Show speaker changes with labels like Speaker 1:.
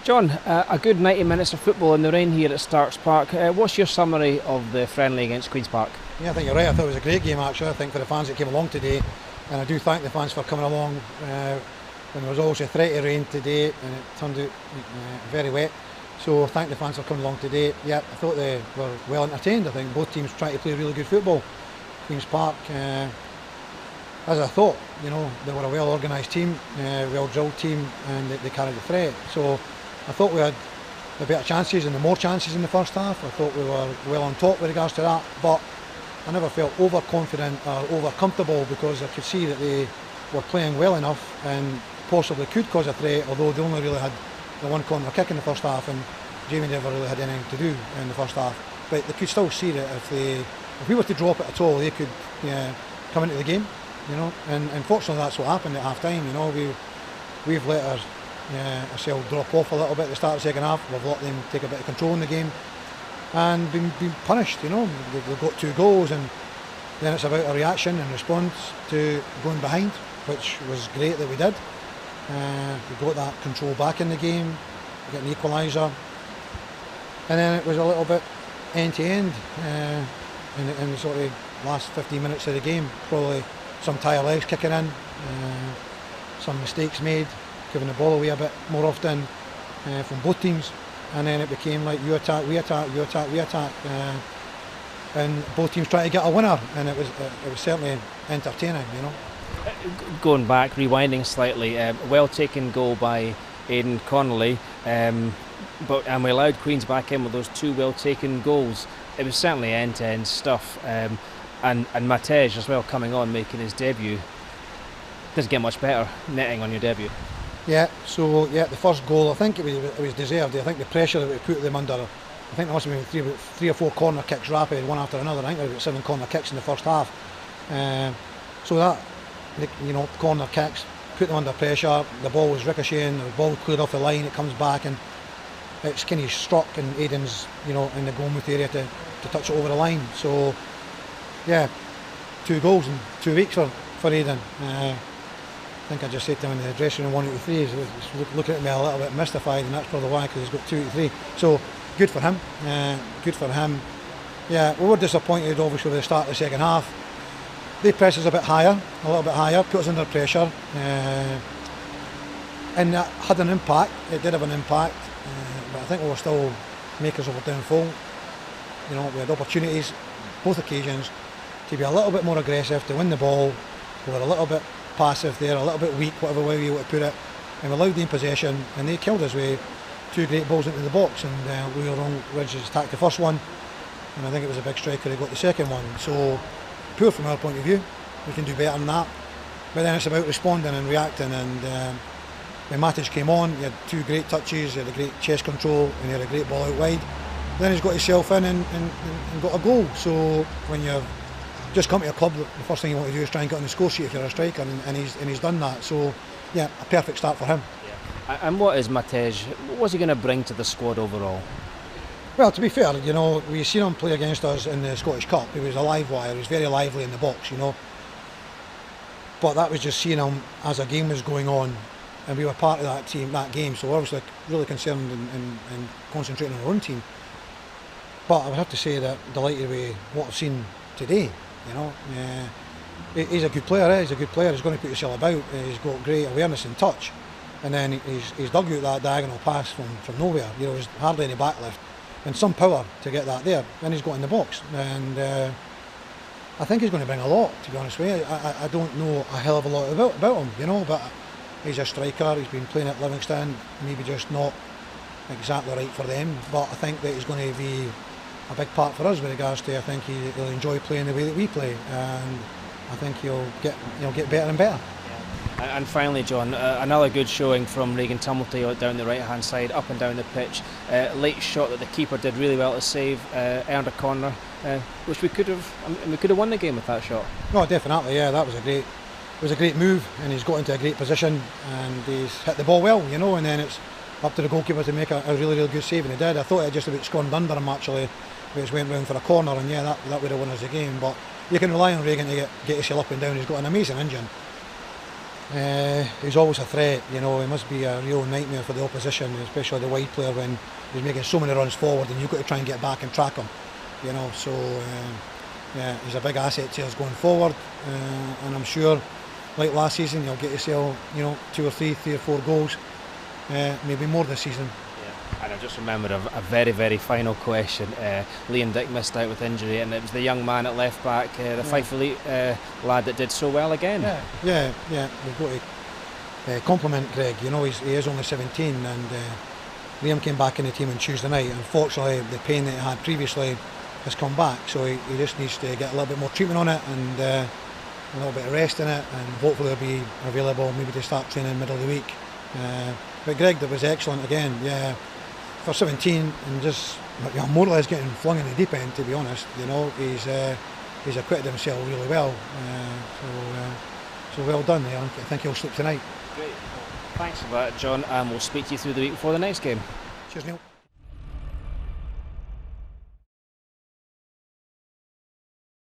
Speaker 1: John, a good 90 minutes of football in the rain here at Starks Park. What's your summary of the friendly against Queen's Park?
Speaker 2: Yeah, I think you're right. I thought it was a great game actually. I think for the fans that came along today, and I do thank the fans for coming along when there was also a threat of rain today and it turned out very wet. So thank the fans for coming along today. Yeah, I thought they were well entertained. I think both teams tried to play really good football. Queen's Park, as I thought, they were a well organised team, well drilled team, and they carried the threat. So I thought we had the better chances and the more chances in the first half. I thought we were well on top with regards to that, but I never felt overconfident or over comfortable because I could see that they were playing well enough and possibly could cause a threat, although they only really had the one corner kick in the first half and Jamie never really had anything to do in the first half. But they could still see that if we were to drop it at all, they could come into the game, and unfortunately that's what happened at half time. We've let ourselves drop off a little bit at the start of the second half. We've let them take a bit of control in the game and been punished. They've got 2 goals and then it's about a reaction and response to going behind, which was great that we did. We got that control back in the game, got an equaliser, and then it was a little bit end to end in the sort of last 15 minutes of the game. Probably some tired legs kicking in, some mistakes made, giving the ball away a bit more often from both teams, and then it became like you attack, we attack, you attack, we attack, and both teams trying to get a winner, and it was certainly entertaining.
Speaker 1: Going back, rewinding slightly, well taken goal by Aidan Connolly, and we allowed Queens back in with those 2 well taken goals. It was certainly end-to-end stuff, and Matej as well coming on, making his debut. Doesn't get much better netting on your debut.
Speaker 2: Yeah, so the first goal, I think it was deserved. I think the pressure that we put them under, I think there must have been 3 or 4 corner kicks rapid, one after another. I think there were about 7 corner kicks in the first half. So that, corner kicks, put them under pressure, the ball was ricocheting, the ball cleared off the line, it comes back and it's kind of struck in Aidan's, in the goalmouth area to touch it over the line. So, 2 goals in 2 weeks for Aidan. I think I just said to him in the dressing room 1 out of 3, he's looking at me a little bit mystified, and that's probably why, because he's got 2 out of 3. So, good for him. Yeah, we were disappointed obviously with the start of the second half. They pressed us a little bit higher, put us under pressure, and that had an impact. It did have an impact, but I think we were still makers of a downfall. We had opportunities, both occasions, to be a little bit more aggressive, to win the ball. We were a little bit passive there, a little bit weak, whatever way you want to put it, and we allowed them possession, and they killed us with 2 great balls into the box, and we were wrong. Ridges attacked the first one, and I think it was a big striker who got the second one. So, poor from our point of view. We can do better than that. But then it's about responding and reacting, and when Matic came on, he had 2 great touches, he had a great chest control, and he had a great ball out wide. Then he's got himself in and got a goal. So when you've just come to a club, the first thing you want to do is try and get on the score sheet if you're a striker, and he's done that. So a perfect start for him.
Speaker 1: Yeah. And what is Matej? What's he going to bring to the squad overall?
Speaker 2: Well, to be fair, we've seen him play against us in the Scottish Cup. He was a live wire, he was very lively in the box, But that was just seeing him as a game was going on, and we were part of that game, so obviously really concerned and concentrating on our own team. But I would have to say that delighted with what I've seen today, He's a good player, he's a good player, he's going to put himself about, he's got great awareness and touch, and then he's dug out that diagonal pass from nowhere, there's hardly any backlift, and some power to get that there. Then he's got in the box, and I think he's going to bring a lot, to be honest with you. I don't know a hell of a lot about him, but he's a striker, he's been playing at Livingston, maybe just not exactly right for them, but I think that he's going to be a big part for us with regards to, I think he'll enjoy playing the way that we play, and I think he'll get better and better.
Speaker 1: And finally, John, another good showing from Regan Tumblety down the right hand side, up and down the pitch. Late shot that the keeper did really well to save, earned a corner, which we could have won the game with that shot.
Speaker 2: No, definitely, that was a great move, and he's got into a great position, and he's hit the ball well, and then it's up to the goalkeeper to make a really, really good save, and he did. I thought it just about scrunned under him actually, which went round for a corner, and that would have won us the game. But you can rely on Regan to get himself up and down. He's got an amazing engine. He's always a threat, you know. He must be a real nightmare for the opposition, especially the wide player, when he's making so many runs forward and you've got to try and get back and track him, you know. So yeah, he's a big asset to us going forward, and I'm sure, like last season, you'll get yourself, you know, 2 or 3 or 4 goals, maybe more this season.
Speaker 1: And I just remembered a very, very final question. Liam Dick missed out with injury, and it was the young man at left back, the Fife Elite lad that did so well again.
Speaker 2: Yeah. We've got to compliment Greg. You know, he is only 17, and Liam came back in the team on Tuesday night. Unfortunately, the pain that he had previously has come back, so he just needs to get a little bit more treatment on it and a little bit of rest in it, and hopefully he'll be available maybe to start training middle of the week. But Greg, that was excellent again. Yeah. For 17 and just, you know, more or less getting flung in the deep end, to be honest, you know, he's acquitted himself really well. So well done there. I think he'll sleep tonight.
Speaker 1: Great. Thanks for that, John, and we'll speak to you through the week before the next game.
Speaker 2: Cheers, Neil.